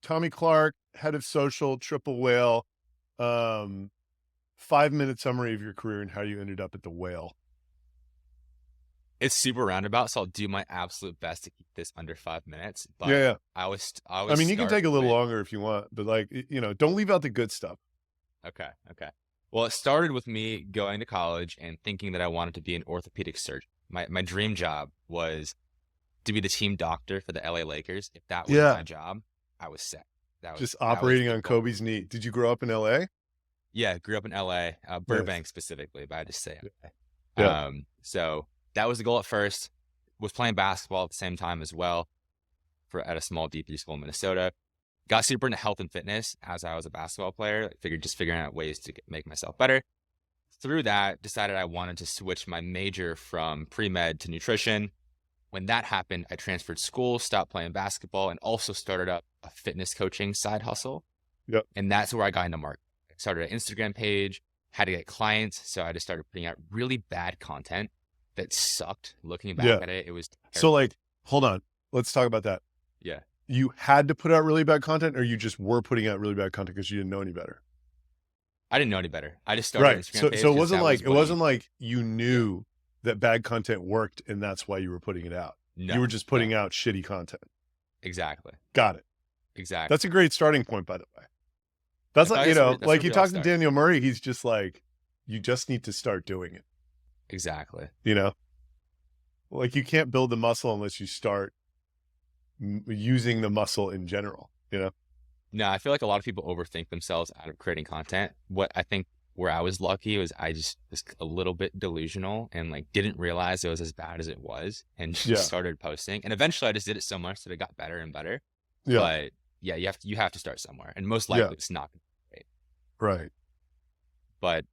Tommy Clark, head of social, Triple Whale. Um, 5-minute summary of your career and how you ended up at the Whale. It's super roundabout, so I'll do my absolute best to keep this under 5 minutes. Yeah, But yeah. I I always mean, you can start take a little with longer if you want, but like, don't leave out the good stuff. okay, okay. Well, it started with me going to college and thinking that I wanted to be an orthopedic surgeon. My dream job was to be the team doctor for the LA Lakers. If that was Yeah. my job, I was set. Just That was operating the on goal. Kobe's knee. Did you grow up in LA? Yeah, grew up in LA, Nice. Burbank specifically, but I just say LA. Yeah. So that was the goal at first. Was playing basketball at the same time as well at a small D3 school in Minnesota. Got super into health and fitness as I was a basketball player. Figuring out ways to make myself better. Through that, decided I wanted to switch my major from pre-med to nutrition. When that happened, I transferred school, stopped playing basketball, and also started up a fitness coaching side hustle. Yep. And that's where I got into marketing. I started an Instagram page, had to get clients, so I just started putting out really bad content that sucked. Looking back Yeah. at it, it was terrible. So like, hold on. Let's talk about that. Yeah. You had to put out really bad content, or you just were putting out really bad content because you didn't know any better? I didn't know any better. I just started an Right. Instagram page So it 'cause wasn't that like was what you knew that bad content worked and that's why you were putting it out. You were just putting out shitty content. Exactly. Got it. Exactly. That's a great starting point, by the way. That's like, like you talk to Daniel Murray, he's just like, you just need to start doing it. Exactly. Like you can't build the muscle unless you start using the muscle in general, No, I feel like a lot of people overthink themselves out of creating content. What I think where I was lucky was I just was a little bit delusional and like didn't realize it was as bad as it was and just started posting. And eventually I just did it so much that it got better and better. Yeah. But yeah, you have to start somewhere. And most likely it's not great. Right. But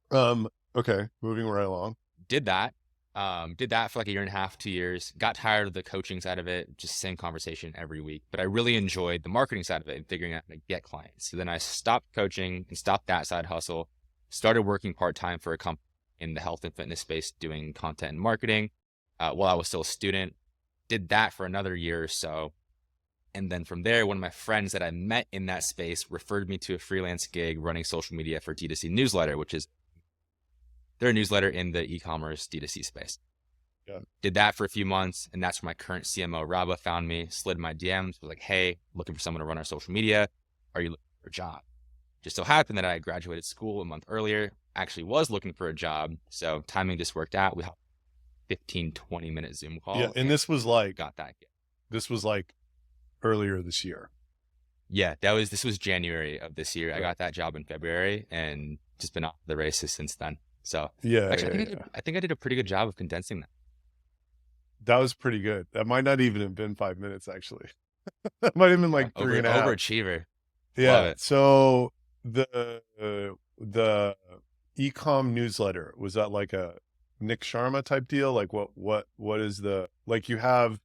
okay, moving right along. Did that for like a year and a half, 2 years, got tired of the coaching side of it, just same conversation every week. But I really enjoyed the marketing side of it and figuring out how to get clients. So then I stopped coaching and stopped that side hustle, started working part-time for a company in the health and fitness space, doing content and marketing while I was still a student. Did that for another year or so. And then from there, one of my friends that I met in that space referred me to a freelance gig running social media for D2C Newsletter, which is their newsletter in the e-commerce D2C space. Yeah. Did that for a few months, and that's where my current CMO, Raba, found me, slid my DMs, was like, hey, looking for someone to run our social media. Are you looking for a job? Just so happened that I graduated school a month earlier, actually was looking for a job, so timing just worked out. We had a 15, 20-minute Zoom call. Yeah, and this was like, got that. This was like earlier this year. Yeah, this was January of this year. Right. I got that job in February and just been off the races since then. So yeah, actually, I think I did a pretty good job of condensing that. That was pretty good. That might not even have been 5 minutes, actually. That might have been like 3.5. Overachiever. Yeah. So the ecom newsletter, was that like a Nick Sharma type deal? Like what is like you have,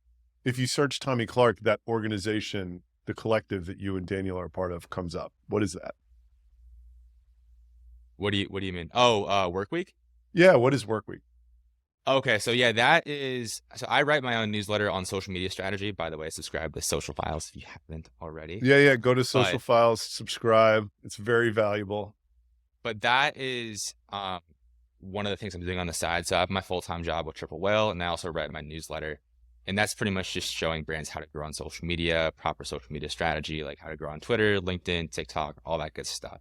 if you search Tommy Clark, that organization, the collective that you and Daniel are part of comes up. What is that? What do you mean? Oh, Workweek? Yeah. What is Workweek? Okay. So yeah, so I write my own newsletter on social media strategy. By the way, subscribe to Social Files if you haven't already. Yeah. Go to Social Files, subscribe. It's very valuable. But that is one of the things I'm doing on the side. So I have my full-time job with Triple Whale, and I also write my newsletter. And that's pretty much just showing brands how to grow on social media, proper social media strategy, like how to grow on Twitter, LinkedIn, TikTok, all that good stuff.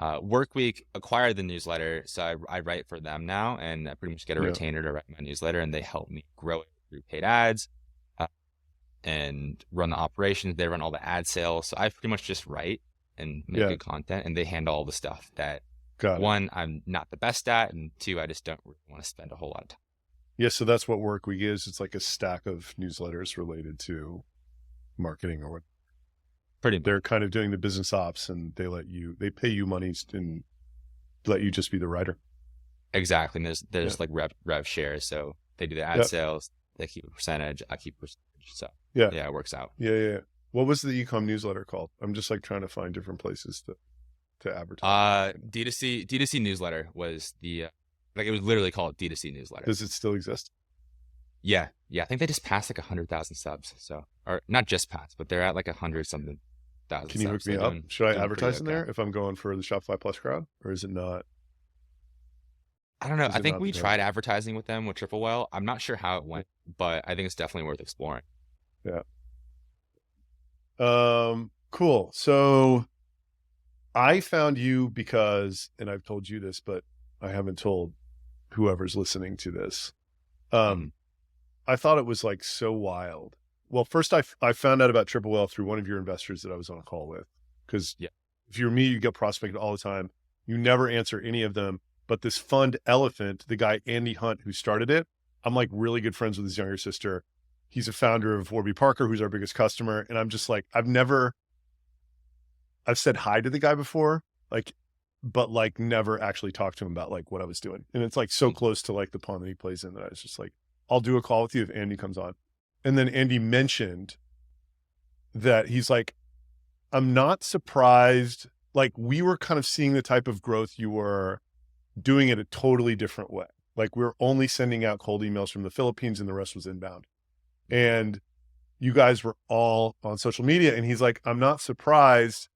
Workweek acquired the newsletter, so I write for them now, and I pretty much get a retainer to write my newsletter, and they help me grow it through paid ads and run the operations. They run all the ad sales. So I pretty much just write and make good content, and they handle all the stuff that, one, I'm not the best at, and two, I just don't really want to spend a whole lot of time. Yeah, so that's what Workweek is. It's like a stack of newsletters related to marketing or what. They're kind of doing the business ops, and they pay you money and let you just be the writer. Exactly. And there's like rev shares. So they do the ad sales, they keep a percentage, I keep a percentage. So yeah, it works out. Yeah. What was the ecom newsletter called? I'm just like trying to find different places to advertise. D2C newsletter was the it was literally called D2C newsletter. Does it still exist? Yeah. I think they just passed like 100,000 subs. So, or not just passed, but they're at like 100 something. thousand Can you hook subs. me So up? Should I doing pretty advertise in okay. there if I'm going for the Shopify Plus crowd, or is it not? I don't know. Is I it think not we the tried advertising with them with Triple Whale. I'm not sure how it went, but I think it's definitely worth exploring. Yeah. Cool. So I found you because, and I've told you this, but I haven't told whoever's listening to this. I thought it was like so wild. Well, first I found out about Triple Whale through one of your investors that I was on a call with. Because if you're me, you get prospected all the time. You never answer any of them. But this fund Elephant, the guy Andy Hunt who started it, I'm like really good friends with his younger sister. He's a founder of Warby Parker, who's our biggest customer. And I'm just like, I've said hi to the guy before, like, but like never actually talked to him about like what I was doing. And it's like so close to like the pond that he plays in that I was just like, I'll do a call with you if Andy comes on. And then Andy mentioned that he's like, I'm not surprised. Like we were kind of seeing the type of growth you were doing it a totally different way. Like we're only sending out cold emails from the Philippines and the rest was inbound. And you guys were all on social media. And he's like, I'm not surprised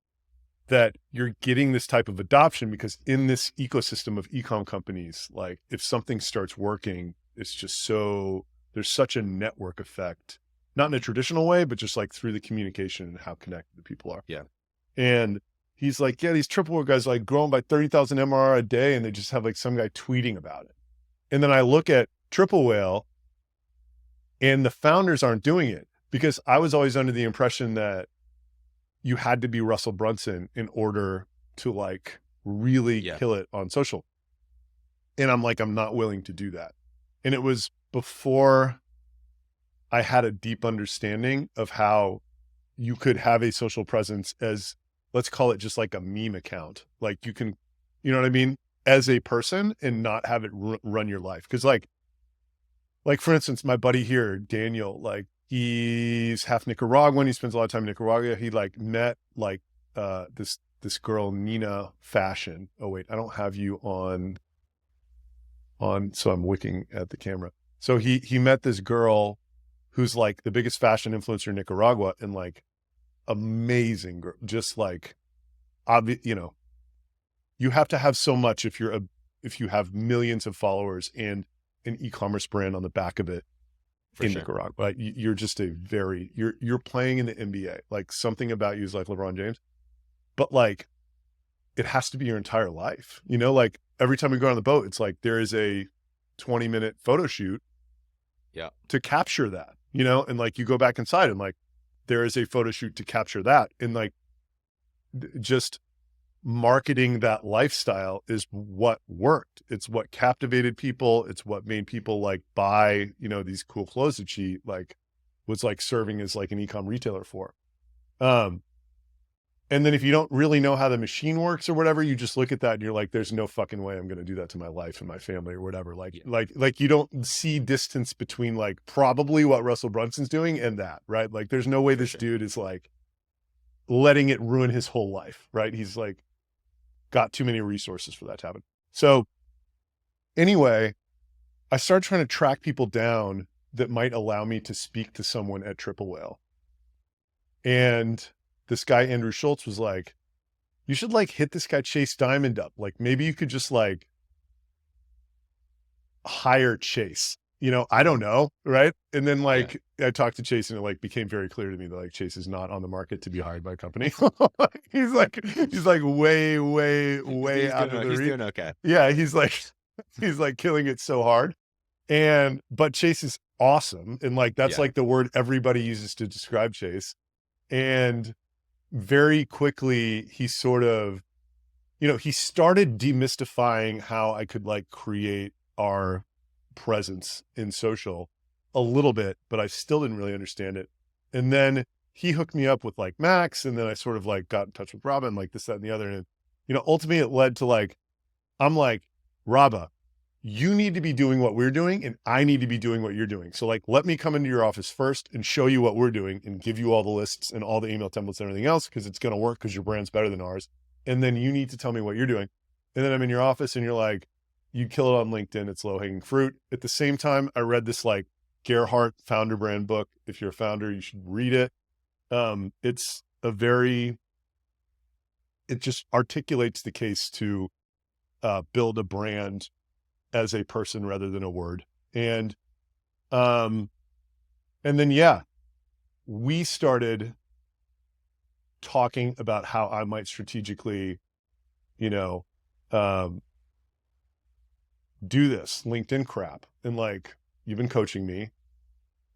that you're getting this type of adoption because in this ecosystem of e-com companies, like if something starts working, it's just there's such a network effect, not in a traditional way, but just like through the communication and how connected the people are. Yeah. And he's like, yeah, these Triple Whale guys like growing by 30,000 MRR a day. And they just have like some guy tweeting about it. And then I look at Triple Whale and the founders aren't doing it because I was always under the impression that you had to be Russell Brunson in order to like really kill it on social. And I'm like, I'm not willing to do that. And it was before I had a deep understanding of how you could have a social presence as, let's call it just like a meme account. Like you can, you know what I mean? As a person and not have it run your life. Cause like for instance, my buddy here, Daniel, like he's half Nicaraguan. He spends a lot of time in Nicaragua. He like met like this girl, Nina Fashion. Oh wait, I don't have you on, so I'm looking at the camera. So he met this girl who's like the biggest fashion influencer in Nicaragua and like amazing girl, just like, you know, you have to have so much if you have millions of followers and an e-commerce brand on the back of it in Nicaragua. Like you're just you're playing in the NBA. Like something about you is like LeBron James, but like it has to be your entire life. You know, like every time we go on the boat, it's like there is a 20-minute photo shoot to capture that, you know, and like you go back inside and like there is a photo shoot to capture that. And like just marketing that lifestyle is what worked. It's what captivated people. It's what made people like buy, you know, these cool clothes that she like was like serving as like an e-com retailer for. And then if you don't really know how the machine works or whatever, you just look at that and you're like, there's no fucking way I'm going to do that to my life and my family or whatever. Like, like you don't see distance between like probably what Russell Brunson's doing and that, right? Like there's no way this dude is like letting it ruin his whole life, right? He's like got too many resources for that to happen. So anyway, I started trying to track people down that might allow me to speak to someone at Triple Whale. And this guy, Andrew Schultz, was like, you should like hit this guy Chase Diamond up. Like maybe you could just like hire Chase, you know, I don't know. Right. And then like I talked to Chase and it like became very clear to me that like Chase is not on the market to be hired by a company. he's like way out of the He's doing okay. Yeah. He's like killing it so hard. But Chase is awesome. And like, that's like the word everybody uses to describe Chase. And very quickly, he sort of, you know, he started demystifying how I could like create our presence in social a little bit, but I still didn't really understand it. And then he hooked me up with like Max. And then I sort of like got in touch with Rabah, like this, that, and the other. And, you know, ultimately it led to like, I'm like, Rabah, you need to be doing what we're doing and I need to be doing what you're doing. So like, let me come into your office first and show you what we're doing and give you all the lists and all the email templates and everything else, because it's going to work because your brand's better than ours. And then you need to tell me what you're doing. And then I'm in your office and you're like, you kill it on LinkedIn. It's low hanging fruit. At the same time, I read this like Gerhardt founder brand book. If you're a founder, you should read it. It's it just articulates the case to build a brand as a person rather than a word. And then, yeah, we started talking about how I might strategically, do this LinkedIn crap. And like, you've been coaching me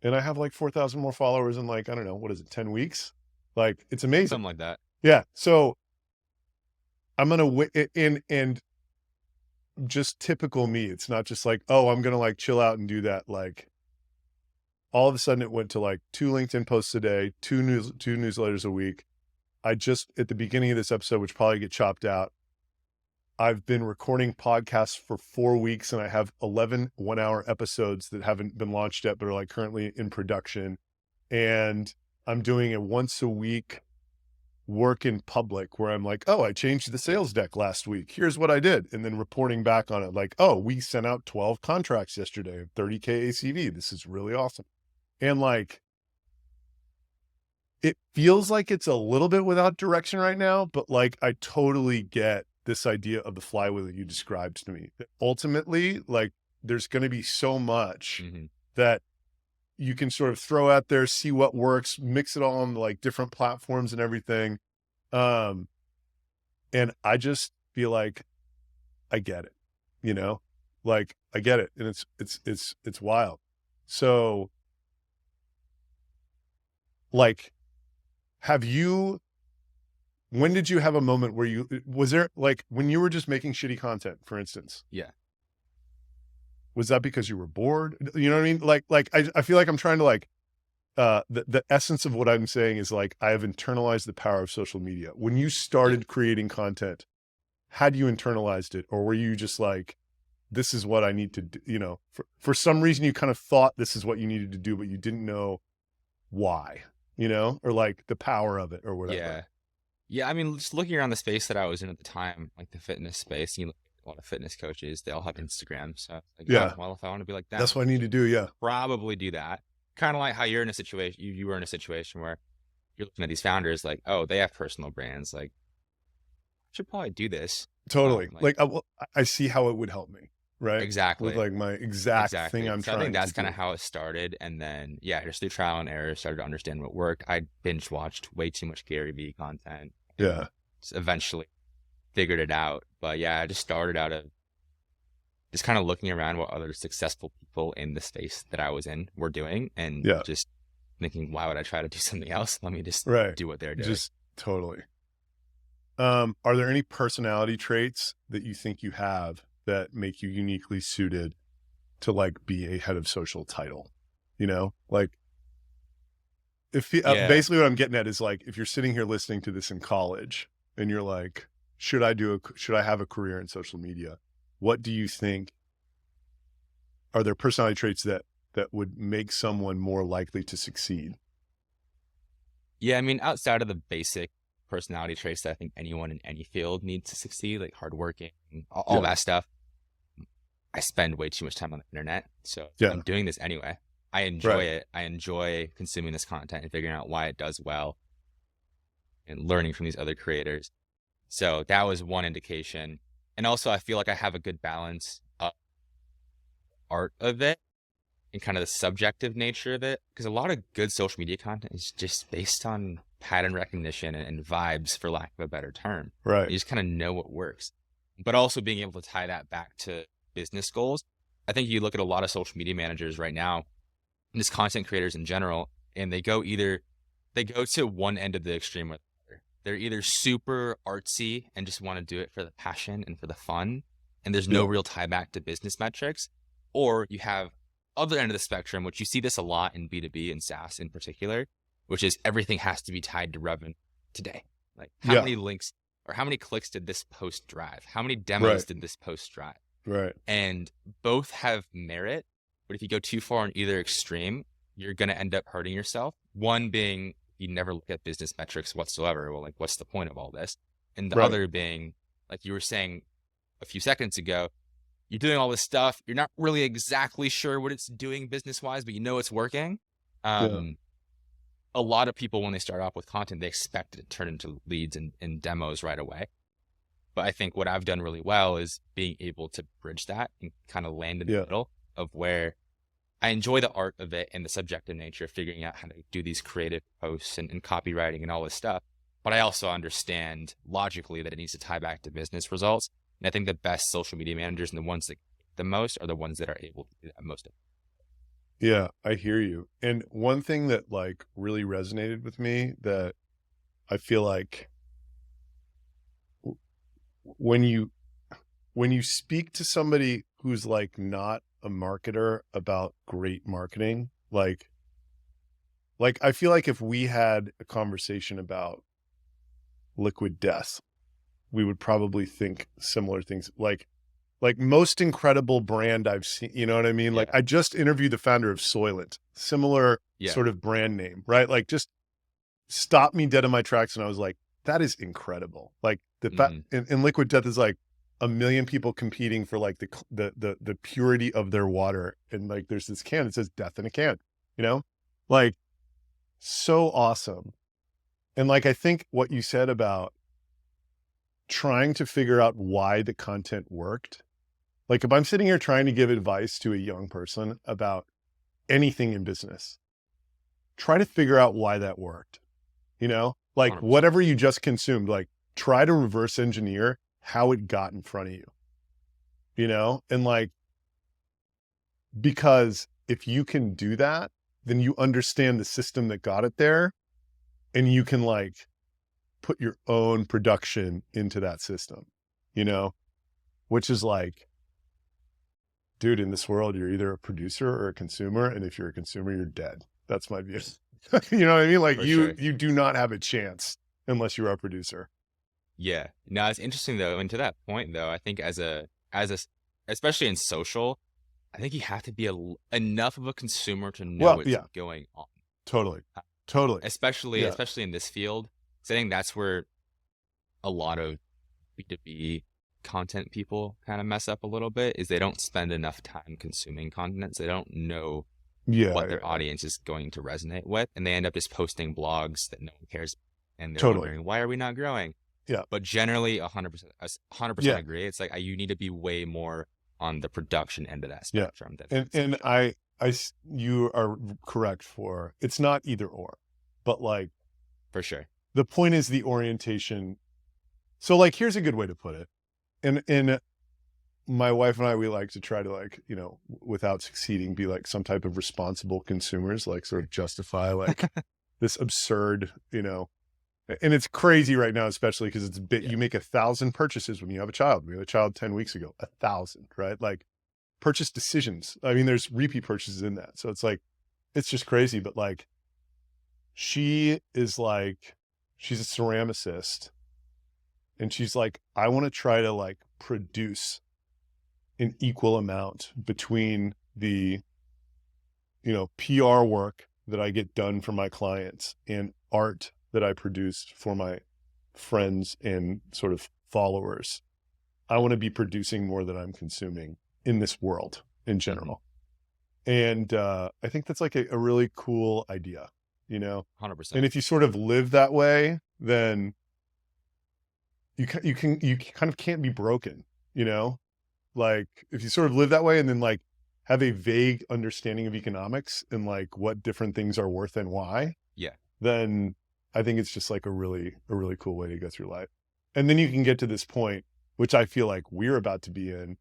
and I have like 4,000 more followers in like, I don't know, what is it, 10 weeks? Like, it's amazing. Something like that. Yeah. So I'm going to, and just typical me. It's not just like, oh, I'm going to like chill out and do that. Like, all of a sudden it went to like 2 LinkedIn posts a day, 2 newsletters a week. I just, at the beginning of this episode, which probably get chopped out, I've been recording podcasts for 4 weeks and I have 11 1-hour episodes that haven't been launched yet, but are like currently in production. And I'm doing a once a week work in public where I'm like, oh, I changed the sales deck last week. Here's what I did. And then reporting back on it like, oh, we sent out 12 contracts yesterday, 30K ACV. This is really awesome. And like, it feels like it's a little bit without direction right now, but like, I totally get this idea of the flywheel that you described to me. That ultimately, like, there's going to be so much that you can sort of throw out there, see what works, mix it all on like different platforms and everything. And I just feel like I get it, like I get it. And it's wild. So like, when did you have a moment where was there like when you were just making shitty content, for instance? Yeah. Was that because you were bored? You know what I mean? Like I feel like I'm trying to like, the essence of what I'm saying is like, I have internalized the power of social media. When you started creating content, had you internalized it, or were you just like, this is what I need to do, for some reason you kind of thought this is what you needed to do, but you didn't know why, or like the power of it or whatever. Yeah. Yeah. I mean, just looking around the space that I was in at the time, like the fitness space, you look at a lot of fitness coaches, they all have Instagram. So like, yeah, oh, well, if I want to be like that, that's what I need to do. Yeah. Probably do that. Kind of like how you're in a situation, you were in a situation where you're looking at these founders like, oh, they have personal brands. Like, I should probably do this. Totally. I see how it would help me. Right. Exactly. With like my exact thing I'm trying to do. I think that's kind of how it started. And then, yeah, just through trial and error, started to understand what worked. I binge watched way too much Gary Vee content. Yeah. Just eventually figured it out. But yeah, I just started out of just kind of looking around what other successful people in the space that I was in were doing. And just thinking, why would I try to do something else? Let me just do what they're doing. Just totally. Are there any personality traits that you think you have that make you uniquely suited to like be a head of social title? Like if basically what I'm getting at is like, if you're sitting here listening to this in college and you're like, should I have a career in social media? What do you think are there personality traits that would make someone more likely to succeed? Yeah. I mean, outside of the basic personality traits that I think anyone in any field needs to succeed, like hardworking, all that stuff, I spend way too much time on the internet. So I'm doing this anyway. I enjoy it. I enjoy consuming this content and figuring out why it does well and learning from these other creators. So that was one indication. And also I feel like I have a good balance of art of it and kind of the subjective nature of it. Because a lot of good social media content is just based on pattern recognition and vibes, for lack of a better term. Right. You just kind of know what works. But also being able to tie that back to business goals. I think you look at a lot of social media managers right now, and just content creators in general, and they go to one end of the extreme or the other. They're either super artsy and just want to do it for the passion and for the fun, and there's no real tie back to business metrics, or you have other end of the spectrum, which you see this a lot in B2B and SaaS in particular, which is everything has to be tied to revenue today. Like how many links or how many clicks did this post drive? How many demos did this post drive? Right. And both have merit, but if you go too far in either extreme, you're going to end up hurting yourself. One being you never look at business metrics whatsoever. Well, like, what's the point of all this? And the other being, like you were saying a few seconds ago, you're doing all this stuff. You're not really exactly sure what it's doing business wise, but you know it's working. a lot of people, when they start off with content, they expect it to turn into leads and demos right away. But I think what I've done really well is being able to bridge that and kind of land in the middle of where I enjoy the art of it and the subjective nature of figuring out how to do these creative posts and copywriting and all this stuff. But I also understand logically that it needs to tie back to business results. And I think the best social media managers and the ones that the most are the ones that are able to do that most. Yeah, I hear you. And one thing that like really resonated with me that I feel like when you speak to somebody who's like not a marketer about great marketing, like I feel like if we had a conversation about Liquid Death, we would probably think similar things. Like most incredible brand I've seen, you know what I mean? Yeah. Like I just interviewed the founder of Soylent, similar sort of brand name, right? Like just stopped me dead in my tracks. And I was like, that is incredible. Like the fact in Liquid Death is like 1 million people competing for like the purity of their water. And like, there's this can that says death in a can, you know, like so awesome. And like, I think what you said about trying to figure out why the content worked. Like if I'm sitting here trying to give advice to a young person about anything in business, try to figure out why that worked, you know, like 100%. Whatever you just consumed, like try to reverse engineer how it got in front of you, you know? And like, because if you can do that, then you understand the system that got it there and you can like put your own production into that system, you know, which is like, dude, in this world, you're either a producer or a consumer. And if you're a consumer, you're dead. That's my view. You know what I mean? Like you do not have a chance unless you're a producer. Yeah. No, it's interesting though. And to that point though, I think as a, especially in social, I think you have to be enough of a consumer to know what's going on. Totally. Especially in this field. So I think that's where a lot of B2B content people kind of mess up a little bit, is they don't spend enough time consuming content. So they don't know what their audience is going to resonate with. And they end up just posting blogs that no one cares. And they're wondering, why are we not growing? Yeah. But generally 100% agree. It's like, you need to be way more on the production end of that spectrum. And you are correct for, it's not either or, but like, for sure. The point is the orientation. So like, here's a good way to put it. And my wife and I, we like to try to like, you know, without succeeding, be like some type of responsible consumers, like sort of justify like this absurd, you know, and it's crazy right now, especially because it's you make 1,000 purchases when you have a child. We had a child 10 weeks ago, 1,000, right? Like purchase decisions. I mean, there's repeat purchases in that. So it's like, it's just crazy. But like, she is like, she's a ceramicist. And she's like, I want to try to like produce an equal amount between the, you know, PR work that I get done for my clients and art that I produce for my friends and sort of followers. I want to be producing more than I'm consuming in this world in general. And I think that's like a really cool idea, you know, 100%. And if you sort of live that way, then you kind of can't be broken, you know, like if you sort of live that way and then like have a vague understanding of economics and like what different things are worth and why, then I think it's just like a really cool way to go through life. And then you can get to this point, which I feel like we're about to be in,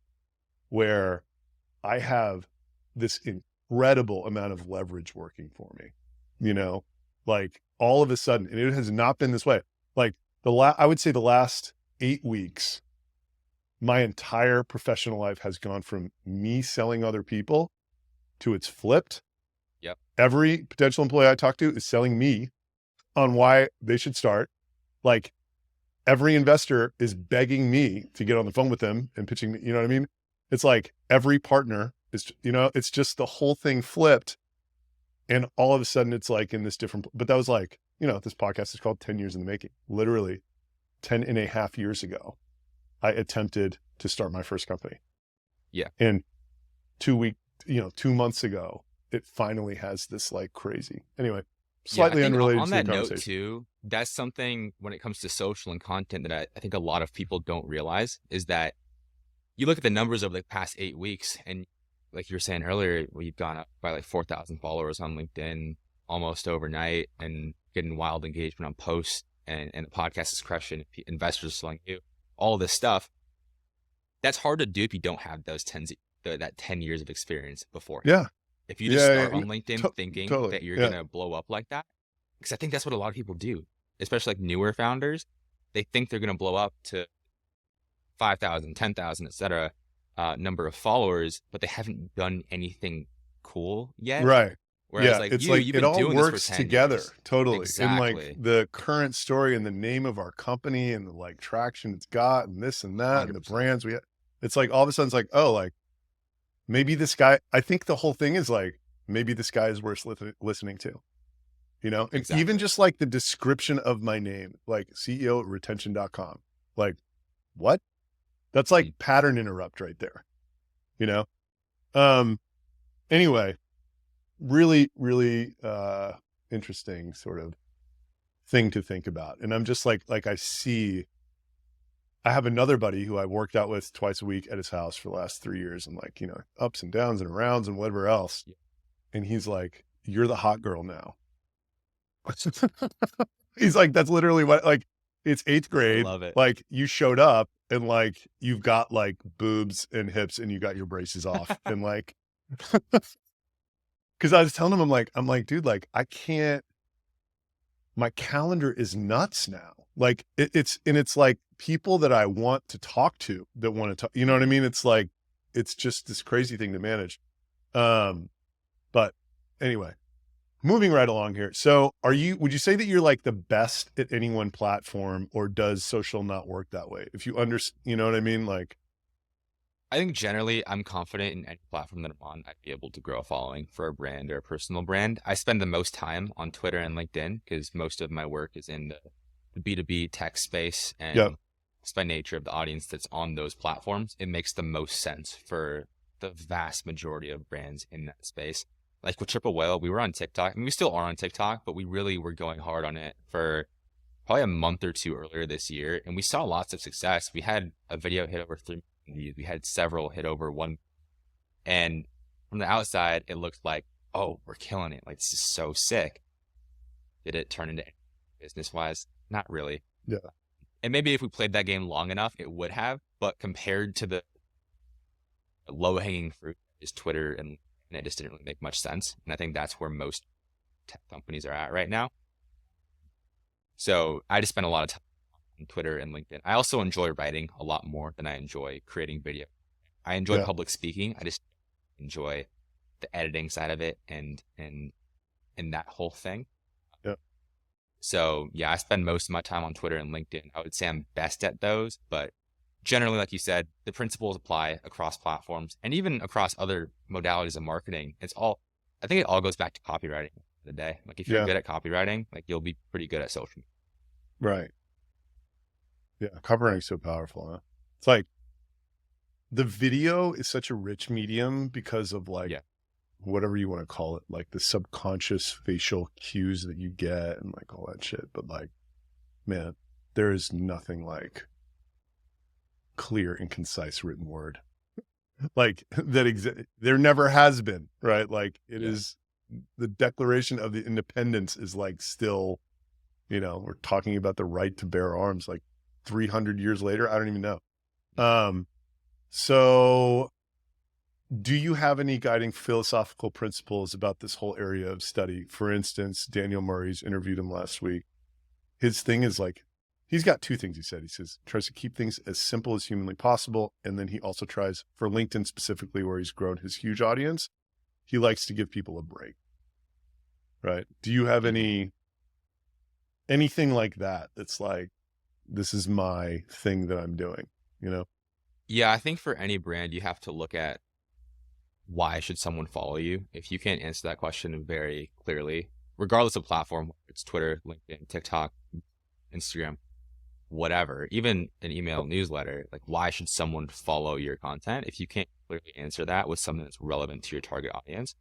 where I have this incredible amount of leverage working for me, you know, like all of a sudden, and it has not been this way. Like I would say the last 8 weeks, my entire professional life has gone from me selling other people to it's flipped. Yep. Every potential employee I talk to is selling me on why they should start. Like every investor is begging me to get on the phone with them and pitching me, you know what I mean? It's like every partner is, you know, it's just the whole thing flipped. And all of a sudden it's like in this different, but that was like, you know, this podcast is called 10 years in the making. Literally 10 and a half years ago, I attempted to start my first company. Yeah. And 2 months ago, it finally has this like crazy. Anyway, Slightly I think unrelated on to the that note conversation. too, that's something when it comes to social and content that I think a lot of people don't realize is that you look at the numbers of the past 8 weeks, and like you were saying earlier, we've gone up by like 4,000 followers on LinkedIn almost overnight, and getting wild engagement on posts, and the podcast is crushing, investors selling you, all this stuff. That's hard to do if you don't have that 10 years of experience before. Yeah. If you just start Yeah. on LinkedIn thinking Totally. that you're Yeah. going to blow up like that, because I think that's what a lot of people do, especially like newer founders. They think they're going to blow up to 5,000, 10,000, etc. Number of followers, but they haven't done anything cool yet. Right. Whereas Yeah, like it's you've it been all doing works this for 10 together years. totally. And Exactly. like the current story and the name of our company and the like traction it's got and this and that and the 100%. brands we have. It's like all of a sudden it's like, oh, like maybe this guy, I think the whole thing is like, maybe this guy is worth listening to, you know? And Exactly. even just like the description of my name, like CEO at retention.com, like what? That's like pattern interrupt right there, you know? Anyway, really, really interesting sort of thing to think about. And I'm just like I have another buddy who I worked out with twice a week at his house for the last 3 years, and like, you know, ups and downs and rounds and whatever else. Yeah. And he's like, you're the hot girl now. He's like, that's literally what, like, it's 8th grade. Love it. Like you showed up and like, you've got like boobs and hips and you got your braces off and like, cause I was telling him, I'm like, dude, like I can't, my calendar is nuts now. Like it's like people that I want to talk to that want to talk, you know what I mean? It's like, it's just this crazy thing to manage. But anyway, moving right along here. So would you say that you're like the best at any one platform, or does social not work that way? If you you know what I mean? Like, I think generally I'm confident in any platform that I'm on, I'd be able to grow a following for a brand or a personal brand. I spend the most time on Twitter and LinkedIn because most of my work is in the B2B tech space, and just by nature of the audience that's on those platforms, it makes the most sense for the vast majority of brands in that space. Like with Triple Whale, we were on TikTok. I mean, we still are on TikTok, but we really were going hard on it for probably a month or two earlier this year. And we saw lots of success. We had a video hit over 3 million views. We had several hit over 1. And from the outside, it looked like, oh, we're killing it. Like, this is so sick. Did it turn into business-wise? Not really. Yeah. And maybe if we played that game long enough, it would have. But compared to the low-hanging fruit is Twitter, and it just didn't really make much sense. And I think that's where most tech companies are at right now. So I just spend a lot of time on Twitter and LinkedIn. I also enjoy writing a lot more than I enjoy creating video. I enjoy public speaking. I just enjoy the editing side of it and that whole thing. Yeah. So yeah, I spend most of my time on Twitter and LinkedIn. I would say I'm best at those, but generally, like you said, the principles apply across platforms and even across other modalities of marketing. I think it all goes back to copywriting for the day. Like if you're good at copywriting, like you'll be pretty good at social. Right. Yeah. Copywriting is so powerful, huh? It's like the video is such a rich medium because of like, whatever you want to call it, like the subconscious facial cues that you get and like all that shit. But like, man, there is nothing like clear and concise written word like that there never has been, right? Like it is the Declaration of the Independence is like still, you know, we're talking about the right to bear arms like 300 years later. I don't even know. So do you have any guiding philosophical principles about this whole area of study? For instance, Daniel Murray's interviewed him last week. His thing is like, he's got 2 things he said. He says, tries to keep things as simple as humanly possible. And then he also tries, for LinkedIn specifically, where he's grown his huge audience, he likes to give people a break. Right. Do you have anything like that? That's like, this is my thing that I'm doing, you know? Yeah. I think for any brand, you have to look at why should someone follow you? If you can't answer that question very clearly, regardless of platform, whether it's Twitter, LinkedIn, TikTok, Instagram, whatever, even an email newsletter, like why should someone follow your content? If you can't clearly answer that with something that's relevant to your target audience,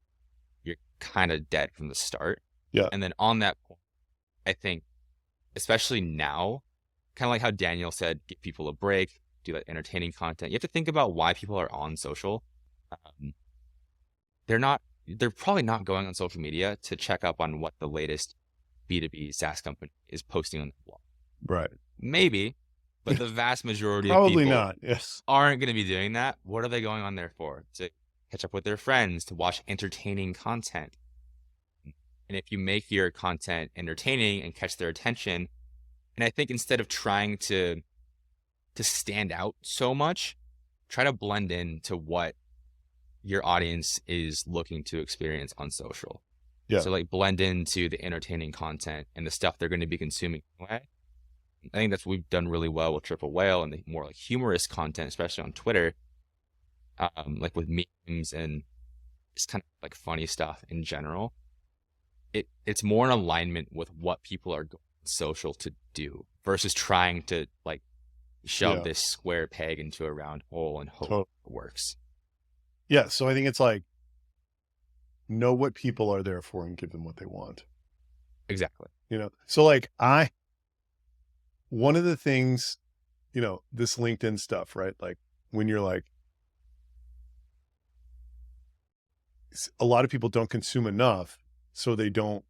you're kind of dead from the start. Yeah. And then on that point, I think, especially now, kind of like how Daniel said, give people a break, do that entertaining content. You have to think about why people are on social. They're probably not going on social media to check up on what the latest B2B SaaS company is posting on the blog. Right. Maybe, but the vast majority of Probably people not. Yes. aren't going to be doing that. What are they going on there for? To catch up with their friends, to watch entertaining content. And if you make your content entertaining and catch their attention, and I think instead of trying to stand out so much, try to blend in to what your audience is looking to experience on social. Yeah. So like blend into the entertaining content and the stuff they're going to be consuming anyway. I think that's what we've done really well with Triple Whale and the more like humorous content, especially on Twitter, like with memes and just kind of like funny stuff in general. It's more in alignment with what people are going social to do versus trying to like shove this square peg into a round hole and hope it works. Yeah. So I think it's like, know what people are there for and give them what they want. Exactly. So like one of the things, this LinkedIn stuff, right? Like when you're like, a lot of people don't consume enough, so they don't,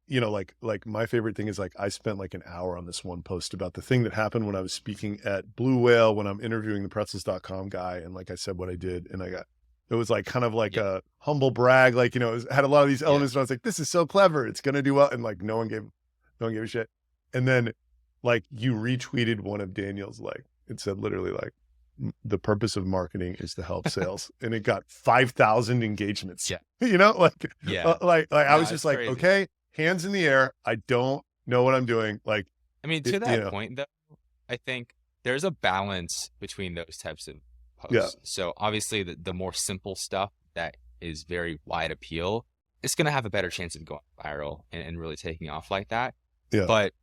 like my favorite thing is like, I spent like an hour on this one post about the thing that happened when I was speaking at Blue Whale, when I'm interviewing the pretzels.com guy. And like I said, what I did, and it was like kind of like a humble brag, like, it had a lot of these elements. And I was like, this is so clever. It's going to do well. And like, no one gave a shit. And then like you retweeted one of Daniel's, like it said literally like, the purpose of marketing is to help sales. And it got 5,000 engagements. Yeah. I was just like, crazy. Okay, hands in the air. I don't know what I'm doing. Like, I mean, to that point though, I think there's a balance between those types of posts. Yeah. So obviously the more simple stuff that is very wide appeal, it's going to have a better chance of going viral and really taking off like that. Yeah. But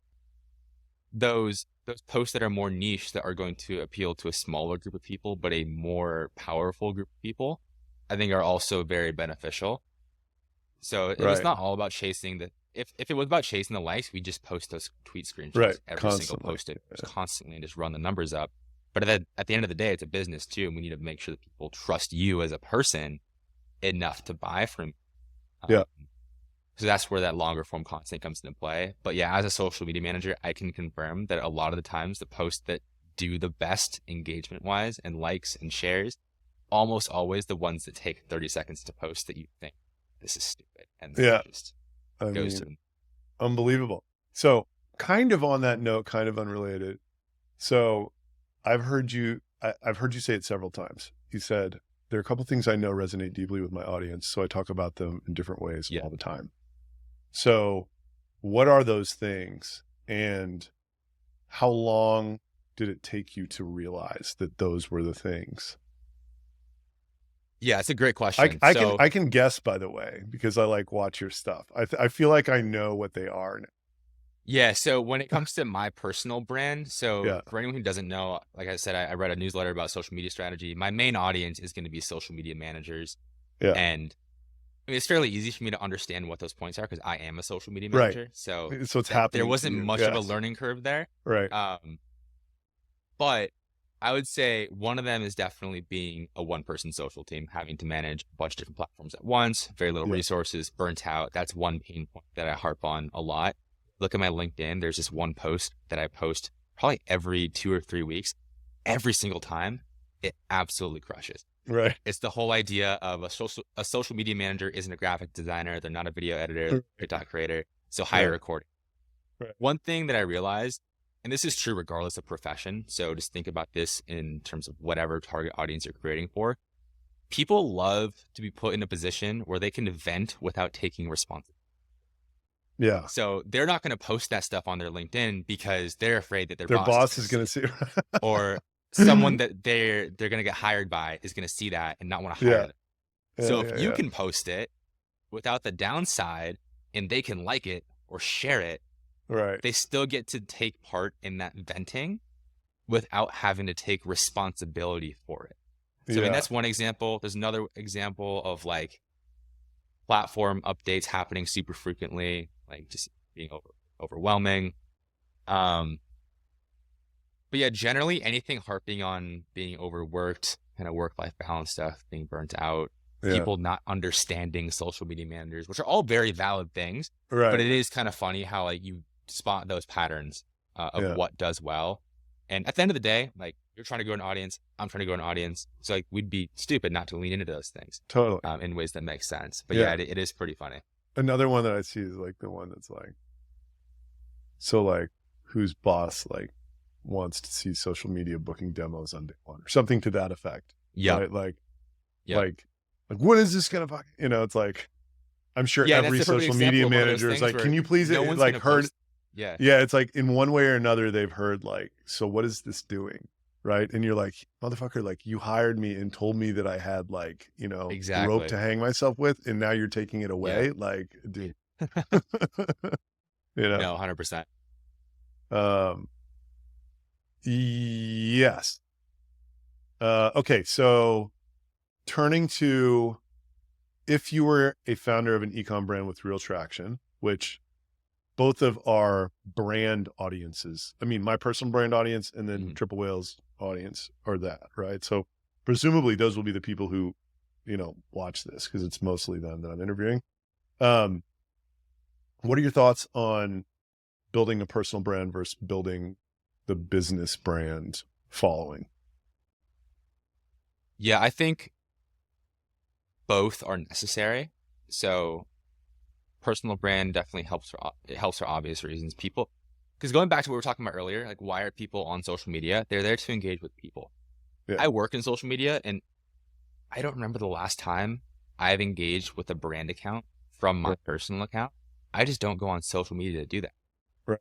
those posts that are more niche, that are going to appeal to a smaller group of people, but a more powerful group of people, I think are also very beneficial. So it's not all about chasing if it was about chasing the likes, we just post those tweet screenshots every single post constantly and just run the numbers up. But at the end of the day, it's a business too. And we need to make sure that people trust you as a person enough to buy from you. So that's where that longer form content comes into play. But yeah, as a social media manager, I can confirm that a lot of the times the posts that do the best engagement wise and likes and shares, almost always the ones that take 30 seconds to post that you think this is stupid. And then just goes to them. Unbelievable. So kind of on that note, kind of unrelated. So I've heard you say it several times. You said, there are a couple of things I know resonate deeply with my audience. So I talk about them in different ways all the time. So what are those things, and how long did it take you to realize that those were the things? Yeah, it's a great question. I can guess, by the way, because I like watch your stuff. I feel like I know what they are now. Yeah. So when it comes to my personal brand, for anyone who doesn't know, like I said, I read a newsletter about social media strategy. My main audience is going to be social media managers. Yeah. And I mean, it's fairly easy for me to understand what those points are because I am a social media manager. Right. So it's happening. There wasn't much of a learning curve there. Right. But I would say one of them is definitely being a one-person social team, having to manage a bunch of different platforms at once, very little resources, burnt out. That's one pain point that I harp on a lot. Look at my LinkedIn. There's this one post that I post probably every 2 or 3 weeks. Every single time, it absolutely crushes. Right. It's the whole idea of a social media manager isn't a graphic designer. They're not a video editor, they're a TikTok creator. So hire recording. Right. One thing that I realized, and this is true regardless of profession, so just think about this in terms of whatever target audience you're creating for. People love to be put in a position where they can vent without taking responsibility. Yeah. So they're not going to post that stuff on their LinkedIn because they're afraid that their boss is going to see it. Or someone that they're going to get hired by is going to see that and not want to hire them. So if you can post it without the downside and they can like it or share it, right, they still get to take part in that venting without having to take responsibility for it. So I mean, that's one example. There's another example of like platform updates happening super frequently, like just being overwhelming. But yeah, generally anything harping on being overworked, kind of work-life balance stuff, being burnt out, people not understanding social media managers, which are all very valid things. Right. But it is kind of funny how like you spot those patterns of what does well. And at the end of the day, like you're trying to grow an audience, I'm trying to grow an audience. So like we'd be stupid not to lean into those things. Totally. In ways that make sense. But yeah, it is pretty funny. Another one that I see is like the one that's like, so like whose boss like wants to see social media booking demos on day one or something to that effect. Yeah. Right? Like what is this gonna fucking, it's like, I'm sure every social media manager is like, can you please, like heard, it's like in one way or another, they've heard like, so what is this doing? Right. And you're like, motherfucker, like you hired me and told me that I had like, rope to hang myself with. And now you're taking it away. Like, dude, No, 100%. Yes. Okay. So turning to, if you were a founder of an e-com brand with real traction, which both of our brand audiences, I mean, my personal brand audience and then Triple Whale's audience are that, right? So presumably those will be the people who, watch this because it's mostly them that I'm interviewing. What are your thoughts on building a personal brand versus building the business brand following? Yeah, I think both are necessary. So personal brand definitely helps for obvious reasons. People, because going back to what we were talking about earlier, like why are people on social media? They're there to engage with people. Yeah. I work in social media and I don't remember the last time I've engaged with a brand account from my personal account. I just don't go on social media to do that. Right.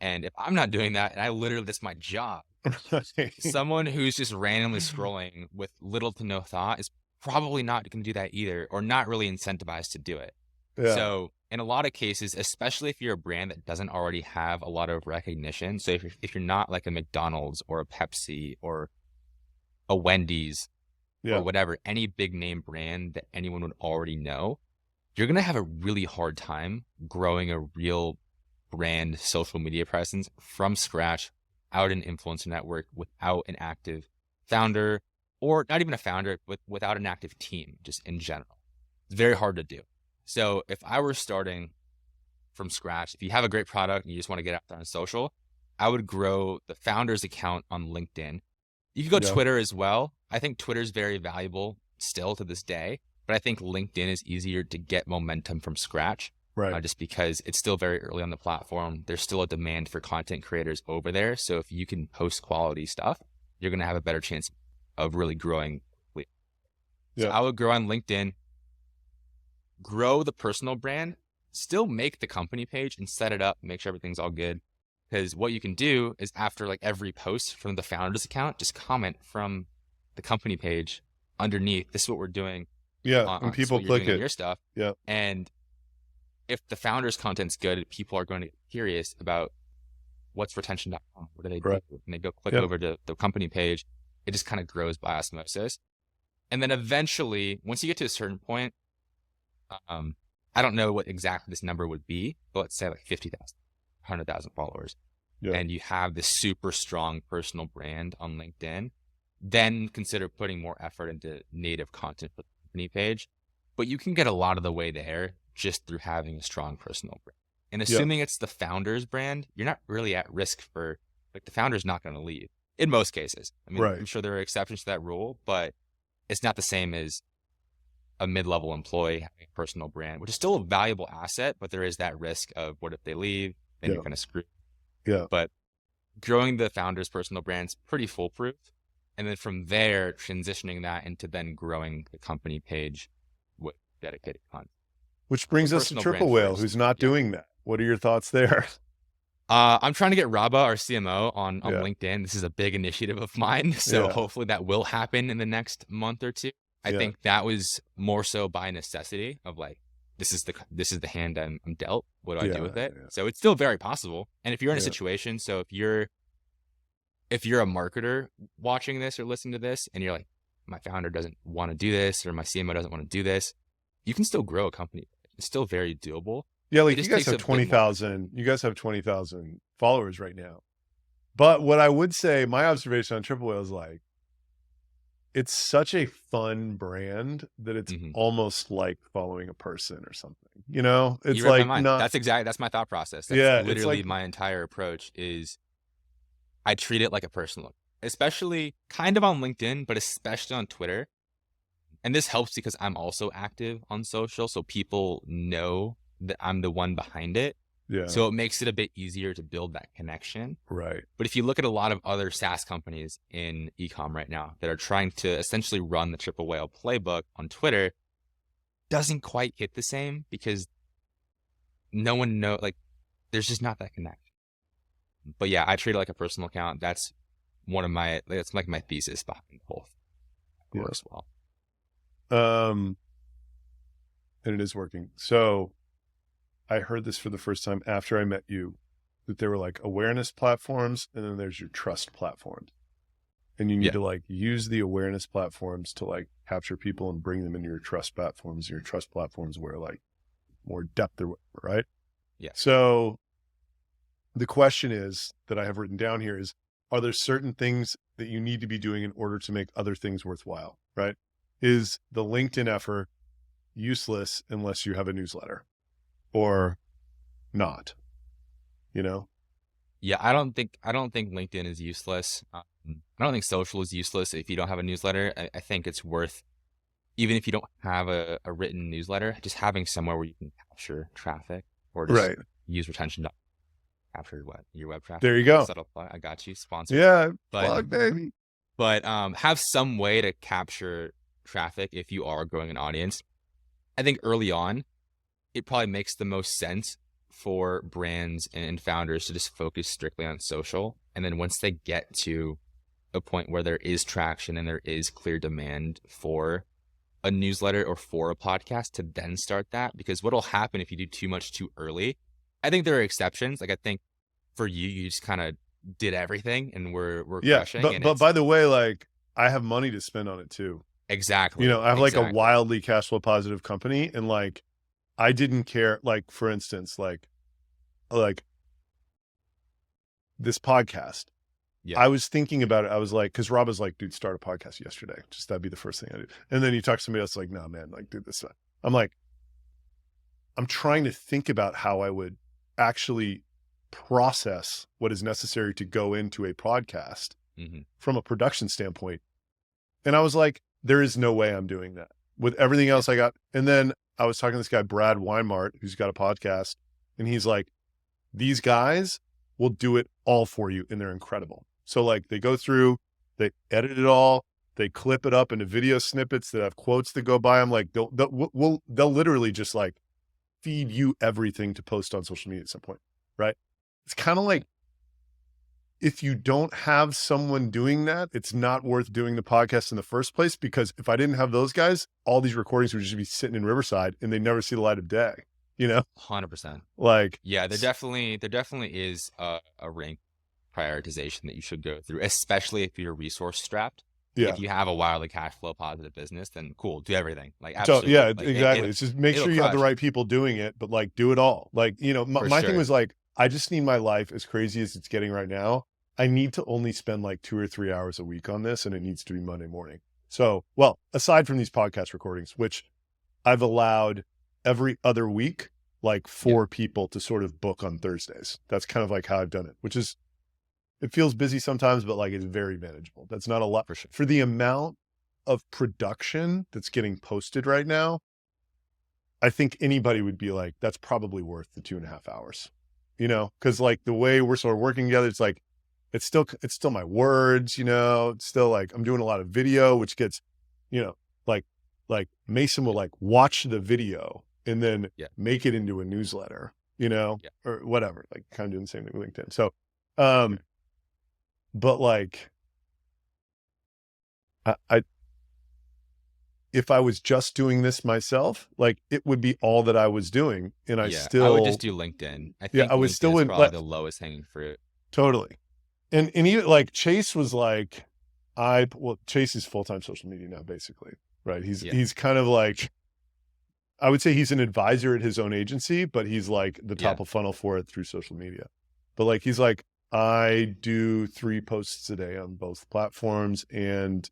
And if I'm not doing that, and that's my job, someone who's just randomly scrolling with little to no thought is probably not going to do that either, or not really incentivized to do it. Yeah. So in a lot of cases, especially if you're a brand that doesn't already have a lot of recognition, so if you're not like a McDonald's or a Pepsi or a Wendy's or whatever, any big name brand that anyone would already know, you're going to have a really hard time growing a real brand social media presence from scratch out an influencer network without an active founder, or not even a founder, without an active team, just in general. It's very hard to do. So if I were starting from scratch, if you have a great product and you just want to get out there on social, I would grow the founder's account on LinkedIn. You could go Twitter as well. I think Twitter is very valuable still to this day, but I think LinkedIn is easier to get momentum from scratch. Right. Just because it's still very early on the platform. There's still a demand for content creators over there. So if you can post quality stuff, you're going to have a better chance of really growing quickly. So I would grow on LinkedIn, grow the personal brand, still make the company page and set it up, make sure everything's all good. Because what you can do is after like every post from the founder's account, just comment from the company page underneath, this is what we're doing. Yeah, and people click it. Your stuff. Yeah. And if the founder's content's good, people are going to get curious about what's retention.com. What do they do? And they go click over to the company page. It just kind of grows by osmosis. And then eventually, once you get to a certain point, I don't know what exactly this number would be, but let's say like 50,000, 100,000 followers. Yeah. And you have this super strong personal brand on LinkedIn, then consider putting more effort into native content for the company page. But you can get a lot of the way there just through having a strong personal brand. And assuming it's the founder's brand, you're not really at risk for, like, the founder's not going to leave in most cases. I mean, I'm sure there are exceptions to that rule, but it's not the same as a mid-level employee having a personal brand, which is still a valuable asset, but there is that risk of what if they leave, then you're kind of screwed. Yeah. But growing the founder's personal brand is pretty foolproof. And then from there, transitioning that into then growing the company page with dedicated content. Which brings us to Triple Whale, who's not doing that. What are your thoughts there? I'm trying to get Raba, our CMO, on LinkedIn. This is a big initiative of mine. So hopefully that will happen in the next month or two. I think that was more so by necessity of like, this is the hand I'm dealt. What do I do with it? So it's still very possible. And if you're in a situation, so if you're a marketer watching this or listening to this and you're like, my founder doesn't want to do this or my CMO doesn't want to do this, you can still grow a company. It's still very doable. Yeah, like It you just guys takes have a bit more. 20,000. You guys have 20,000 followers right now. But what I would say, my observation on Triple Whale is like, it's such a fun brand that it's Mhm. almost like following a person or something. You know, it's You read my like mind. not. That's my thought process. That's Yeah, it's literally like my entire approach is I treat it like a personal, especially kind of on LinkedIn, but especially on Twitter. And this helps because I'm also active on social, so people know that I'm the one behind it. yeah, So it makes it a bit easier to build that connection. right. But if you look at a lot of other SaaS companies in ecom right now that are trying to essentially run the Triple Whale playbook on Twitter, doesn't quite hit the same because no one know like there's just not that connection. But yeah, I treat it like a personal account. That's like my thesis behind the whole thing. It Yeah. works well. And it is working. So I heard this for the first time after I met you, that there were like awareness platforms and then there's your trust platforms. And you need Yeah. to like use the awareness platforms to like capture people and bring them into your trust platforms. Your trust platforms where like more depth or whatever, right? Yeah. So the question is that I have written down here is, are there certain things that you need to be doing in order to make other things worthwhile, right? Is the LinkedIn effort useless unless you have a newsletter or not, you know? Yeah, I don't think LinkedIn is useless. I don't think social is useless if you don't have a newsletter. I think it's worth, even if you don't have a written newsletter, just having somewhere where you can capture traffic or just Right. use retention to capture your web traffic. There you go. Subtle plug. I got you, sponsor. Yeah. But Plug, baby. have some way to capture traffic if you are growing an audience. I think early on, it probably makes the most sense for brands and founders to just focus strictly on social. And then once they get to a point where there is traction and there is clear demand for a newsletter or for a podcast, to then start that. Because what'll happen if you do too much too early, I think there are exceptions. Like I think for you just kind of did everything and we're crushing. But by the way, like I have money to spend on it too. Exactly. You know, I have like a wildly cash flow positive company, and like I didn't care. Like for instance, like this podcast. Yeah. I was thinking about it. I was like, because Rob was like, dude, start a podcast yesterday. Just that'd be the first thing I do. And then you talk to somebody else like, no, man, like, do this. I'm like, I'm trying to think about how I would actually process what is necessary to go into a podcast from a production standpoint. And I was like, there is no way I'm doing that with everything else I got. And then I was talking to this guy, Brad Weinmart, who's got a podcast, and he's like, these guys will do it all for you and they're incredible. So like they go through, they edit it all, they clip it up into video snippets that have quotes that go by. I'm like, they'll literally just like feed you everything to post on social media at some point, right? It's kind of like, if you don't have someone doing that, it's not worth doing the podcast in the first place, because if I didn't have those guys, all these recordings would just be sitting in Riverside and they never see the light of day, you know? 100%. Like, yeah, there definitely is a rank prioritization that you should go through, especially if you're resource strapped. Yeah. If you have a wildly cash flow positive business, then cool, do everything. Like, absolutely. So, yeah, like, exactly. It's just make sure you have the crush. right people doing it, but like do it all. Like, you know, my thing was like, I just need my life, as crazy as it's getting right now, I need to only spend like 2 or 3 hours a week on this, and it needs to be Monday morning. So, well, aside from these podcast recordings, which I've allowed every other week, like 4 people to sort of book on Thursdays. That's kind of like how I've done it, which is, it feels busy sometimes, but like it's very manageable. That's not a lot for the amount of production that's getting posted right now. I think anybody would be like, that's probably worth the 2.5 hours, you know? Cause like the way we're sort of working together, it's like, it's still my words, you know, it's still like, I'm doing a lot of video, which gets, you know, like Mason will like watch the video and then make it into a newsletter, you know, or whatever, like kind of doing the same thing with LinkedIn. So, but like, I if I was just doing this myself, like it would be all that I was doing. And I would just do LinkedIn. I think I would still probably the lowest hanging fruit. Totally. And even like Chase was like, Chase is full-time social media now, basically, right? He's kind of like, I would say he's an advisor at his own agency, but he's like the top Yeah. of funnel for it through social media. But like, he's like, I do 3 posts a day on both platforms, and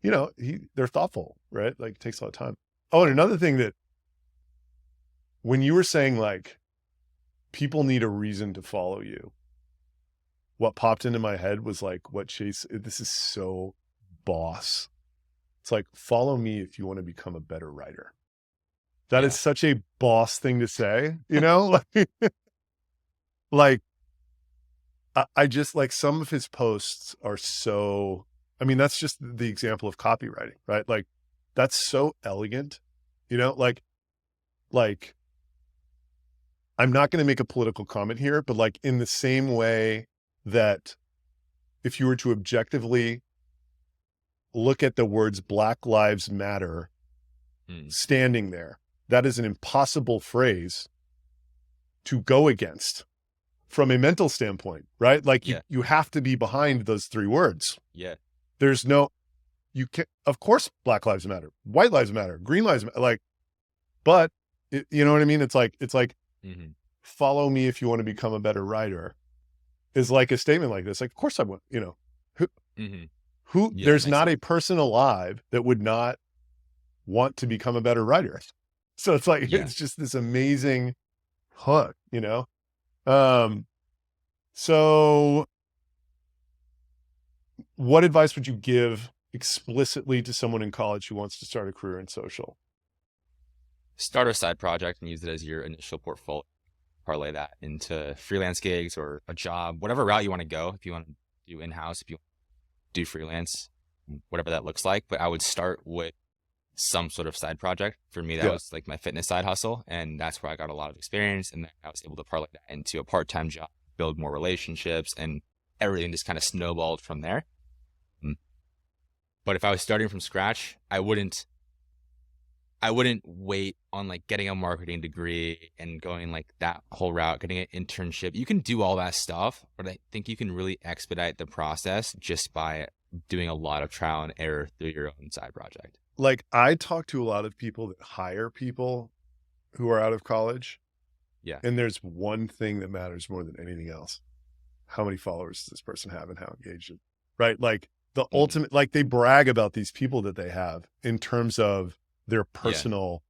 you know, they're thoughtful, right? Like, it takes a lot of time. Oh, and another thing that when you were saying like people need a reason to follow you, what popped into my head was like what Chase, this is so boss. It's like, follow me if you want to become a better writer. That is such a boss thing to say, you know? Like, I just like some of his posts are so, I mean, that's just the example of copywriting, right? Like, that's so elegant, you know, like I'm not going to make a political comment here, but like in the same way that if you were to objectively look at the words Black Lives Matter standing there, that is an impossible phrase to go against from a mental standpoint, right? Like you have to be behind those 3 words. Yeah. There's no, you can't, of course, Black Lives Matter, White Lives Matter, Green Lives Matter, like, but you know what I mean? It's like, follow me if you want to become a better writer is like a statement like this. Like, of course I want, you know, who there's not a person alive that would not want to become a better writer. So it's like, it's just this amazing hook, you know? So what advice would you give explicitly to someone in college who wants to start a career in social? Start a side project and use it as your initial portfolio. Parlay that into freelance gigs or a job, whatever route you want to go. If you want to do in-house, if you do freelance, whatever that looks like. But I would start with some sort of side project. For me, that was like my fitness side hustle. And that's where I got a lot of experience. And then I was able to parlay that into a part-time job, build more relationships, and everything just kind of snowballed from there. But if I was starting from scratch, I wouldn't wait on like getting a marketing degree and going like that whole route, getting an internship. You can do all that stuff, but I think you can really expedite the process just by doing a lot of trial and error through your own side project. Like, I talk to a lot of people that hire people who are out of college. Yeah. And there's one thing that matters more than anything else. How many followers does this person have and how engaged? Right? Like the ultimate, like they brag about these people that they have in terms of their personal,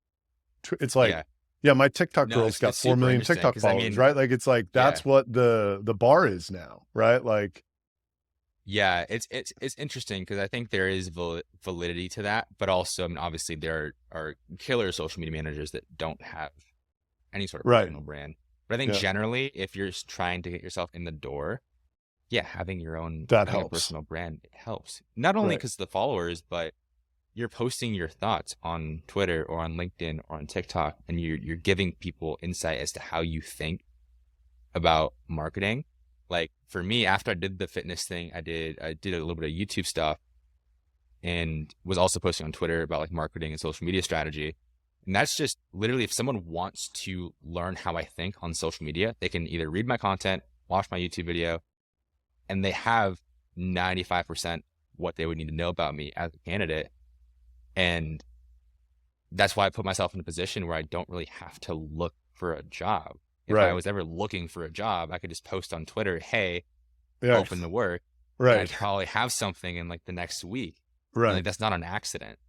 it's like, my TikTok girl's got 4 million TikTok followers, right? Like, it's like, that's what the bar is now, right? Like, yeah, it's interesting because I think there is validity to that, but also, I mean, obviously there are killer social media managers that don't have any sort of personal brand. But I think generally, if you're trying to get yourself in the door, having your own personal brand, it helps. Not only because of the followers, but you're posting your thoughts on Twitter or on LinkedIn or on TikTok, and you're giving people insight as to how you think about marketing. Like for me, after I did the fitness thing, I did a little bit of YouTube stuff and was also posting on Twitter about like marketing and social media strategy. And that's just literally, if someone wants to learn how I think on social media, they can either read my content, watch my YouTube video, and they have 95% what they would need to know about me as a candidate. And that's why I put myself in a position where I don't really have to look for a job. If I was ever looking for a job, I could just post on Twitter, hey, open to work. Right. I'd probably have something in like the next week. Right. Like, that's not an accident.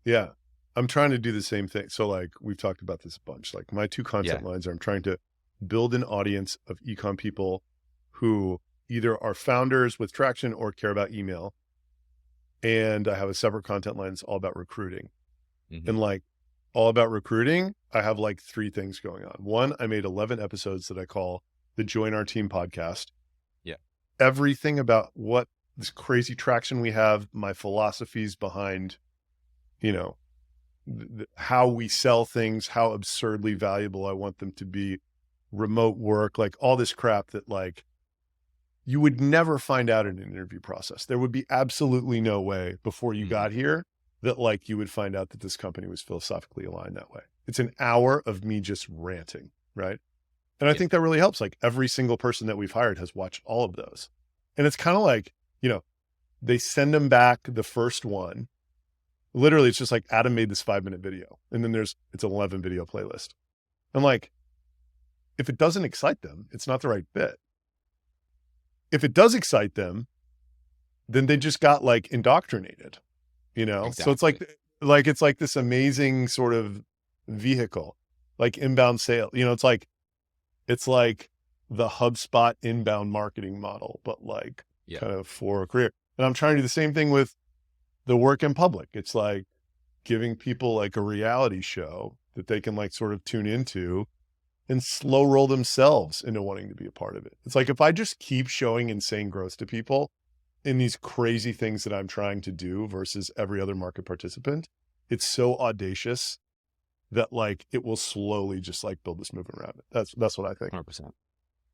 Yeah. I'm trying to do the same thing. So like we've talked about this a bunch. Like my 2 content lines are I'm trying to build an audience of ecom people who either are founders with traction or care about email. And I have a separate content line that's all about recruiting. And like all about recruiting, I have like 3 things going on. 1, I made 11 episodes that I call the Join Our Team podcast. Yeah. Everything about what this crazy traction we have, my philosophies behind, you know, how we sell things, how absurdly valuable I want them to be, remote work, like all this crap that like you would never find out in an interview process. There would be absolutely no way before you got here that like you would find out that this company was philosophically aligned that way. It's an hour of me just ranting, right? And I think that really helps. Like every single person that we've hired has watched all of those. And it's kind of like, you know, they send them back the first one Literally, it's just like Adam made this 5-minute video, and then it's an 11 video playlist. And like, if it doesn't excite them, it's not the right fit. If it does excite them, then they just got like indoctrinated, you know? Exactly. So it's like this amazing sort of vehicle, like inbound sale. You know, it's like the HubSpot inbound marketing model, but like kind of for a career. And I'm trying to do the same thing with the work in public. It's like giving people like a reality show that they can like sort of tune into and slow roll themselves into wanting to be a part of it. It's like, if I just keep showing insane growth to people in these crazy things that I'm trying to do versus every other market participant, it's so audacious that like it will slowly just like build this movement around it. That's what I think. 100%.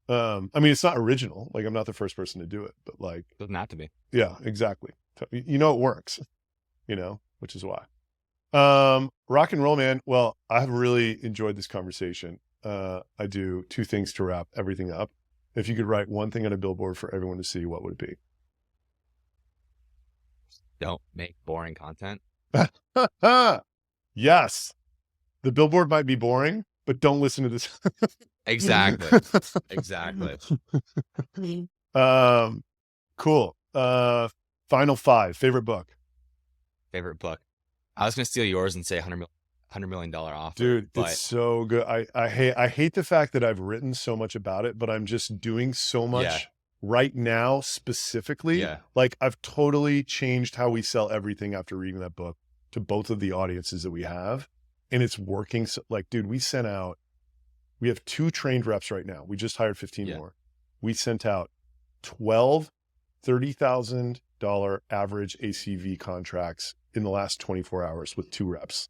I mean, it's not original. Like, I'm not the first person to do it, but like, Doesn't have to be. Yeah, exactly. You know, it works, you know, which is why. Rock and roll, man. Well, I've really enjoyed this conversation. I do 2 things to wrap everything up. If you could write one thing on a billboard for everyone to see, what would it be? Don't make boring content. Yes. The billboard might be boring, but don't listen to this. Exactly. Exactly. Cool. Final 5, favorite book. Favorite book. I was going to steal yours and say $100 million offer. Dude, it's so good. I hate the fact that I've written so much about it, but I'm just doing so much right now specifically. Like, I've totally changed how we sell everything after reading that book to both of the audiences that we have. And it's working. So, like, dude, we have 2 trained reps right now. We just hired 15 more. We sent out 12 $30,000 average ACV contracts in the last 24 hours with 2 reps.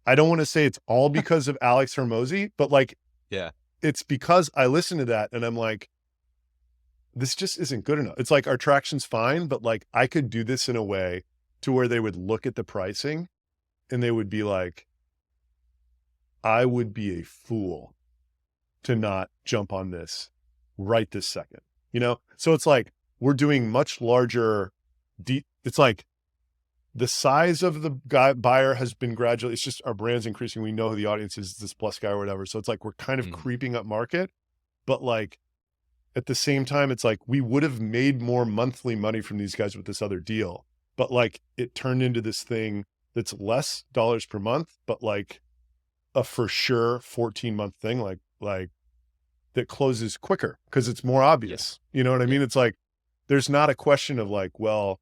I don't want to say it's all because of Alex Hormozi, but like, it's because I listen to that and I'm like, this just isn't good enough. It's like, our traction's fine, but like, I could do this in a way to where they would look at the pricing and they would be like, I would be a fool to not jump on this right this second, you know? So it's like, we're doing much larger, it's like the size of the buyer has been gradually, it's just our brand's increasing. We know who the audience is, this plus guy or whatever. So it's like, we're kind of creeping up market, but like at the same time, it's like, we would have made more monthly money from these guys with this other deal, but like it turned into this thing that's less dollars per month, but like a for sure 14-month thing, like that closes quicker because it's more obvious. You know what I mean? It's like, there's not a question of like, well,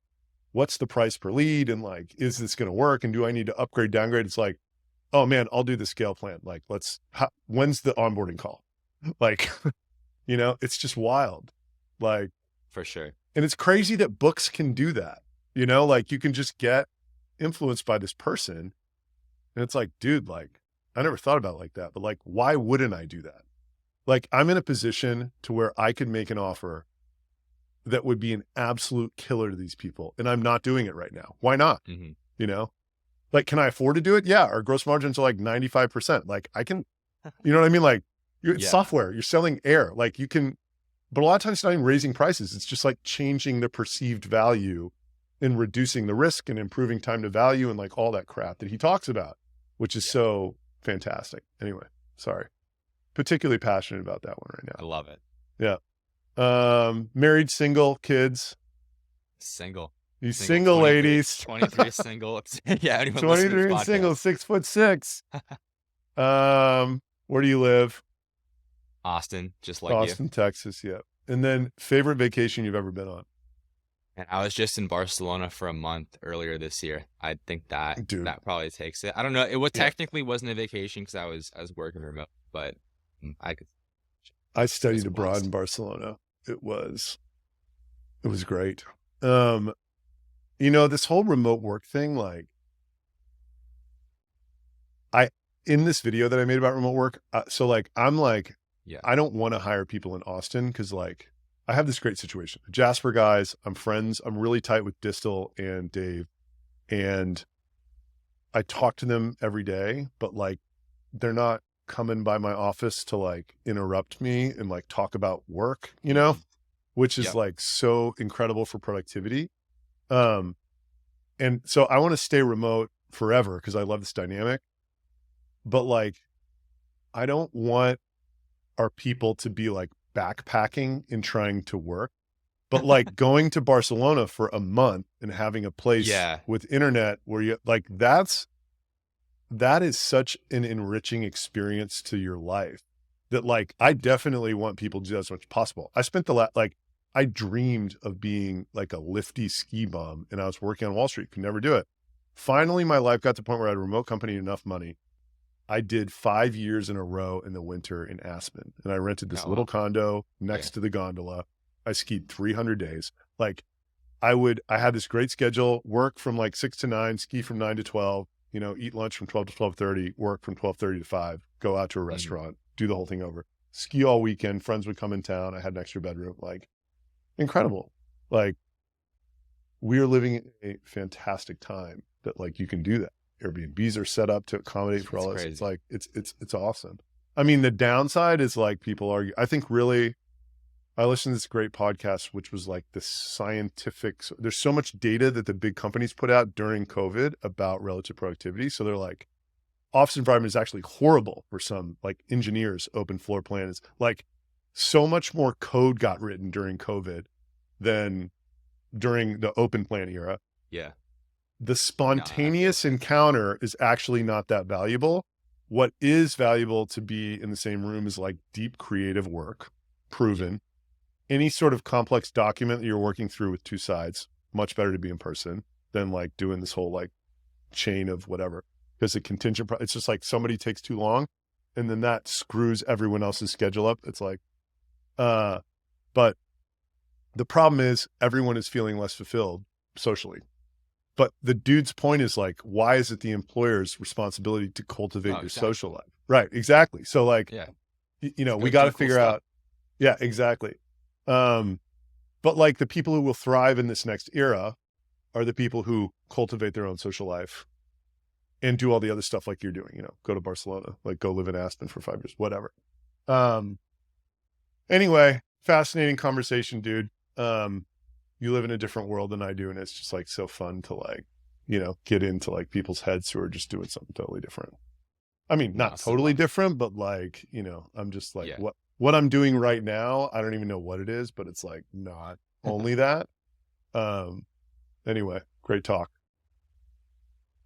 what's the price per lead? And like, is this going to work? And do I need to upgrade, downgrade? It's like, oh man, I'll do the scale plan. Like, when's the onboarding call? Like, you know, it's just wild. Like, for sure. And it's crazy that books can do that. You know, like, you can just get influenced by this person. And it's like, dude, like, I never thought about it like that, but like, why wouldn't I do that? Like, I'm in a position to where I could make an offer that would be an absolute killer to these people. And I'm not doing it right now. Why not? You know, like, can I afford to do it? Yeah. Our gross margins are like 95%. Like, I can, you know what I mean? Like, it's software, you're selling air. Like, you can, but a lot of times it's not even raising prices. It's just like changing the perceived value and reducing the risk and improving time to value and like all that crap that he talks about, which is so fantastic. Anyway, sorry. Particularly passionate about that one right now. I love it. Yeah. Married, single, kids? Single. You single ladies. 23 single. Yeah. 23 and single, 6'6". Where do you live? Austin, just like Austin, Texas. Yeah. And then favorite vacation you've ever been on? And I was just in Barcelona for a month earlier this year. I think that probably takes it. I don't know. It technically wasn't a vacation because I was working remote, but I studied abroad in Barcelona. It was great. You know, this whole remote work thing, like, in this video that I made about remote work, so like, I'm like, I don't want to hire people in Austin because like, I have this great situation. The Jasper guys, I'm friends. I'm really tight with Distal and Dave, and I talk to them every day, but like, they're not coming by my office to like interrupt me and like talk about work, you know, which is like so incredible for productivity. And so I want to stay remote forever because I love this dynamic. But like, I don't want our people to be like backpacking and trying to work, but like going to Barcelona for a month and having a place with internet where you like, that is such an enriching experience to your life that like, I definitely want people to do as much as possible. I spent I dreamed of being like a lifty ski bum and I was working on Wall Street, could never do it. Finally, my life got to the point where I had a remote company, enough money. I did 5 years in a row in the winter in Aspen, and I rented this little condo next to the gondola. I skied 300 days. Like I had this great schedule, work from like 6 to 9, ski from 9 to 12, you know, eat lunch from 12 to 12:30, work from 12:30 to 5, go out to a restaurant, do the whole thing over, ski all weekend. Friends would come in town. I had an extra bedroom, like incredible. Like we are living in a fantastic time that like you can do that. Airbnbs are set up to accommodate for all this. It's like, it's awesome. I mean, the downside is like people argue, I think really, I listened to this great podcast, which was like the scientific, there's so much data that the big companies put out during COVID about relative productivity. So they're like, office environment is actually horrible for some like engineers, open floor plan is like so much more code got written during COVID than during the open plan era. Yeah. The spontaneous encounter is actually not that valuable. What is valuable to be in the same room is like deep creative work, proven. Any sort of complex document that you're working through with two sides, much better to be in person than like doing this whole like chain of whatever. Because the contingent, it's just like somebody takes too long and then that screws everyone else's schedule up. It's like, but the problem is everyone is feeling less fulfilled socially. But the dude's point is like, why is it the employer's responsibility to cultivate your social life? Right. Exactly. So like, you know, we got to figure out. Yeah, exactly. But like the people who will thrive in this next era are the people who cultivate their own social life and do all the other stuff like you're doing, you know, go to Barcelona, like go live in Aspen for 5 years, whatever. Anyway, fascinating conversation, dude. You live in a different world than I do. And it's just like so fun to like, you know, get into like people's heads who are just doing something totally different. I mean, not totally different, but like, you know, I'm just like, what I'm doing right now, I don't even know what it is, but it's like not only that. Anyway, great talk.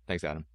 Thanks, Adam.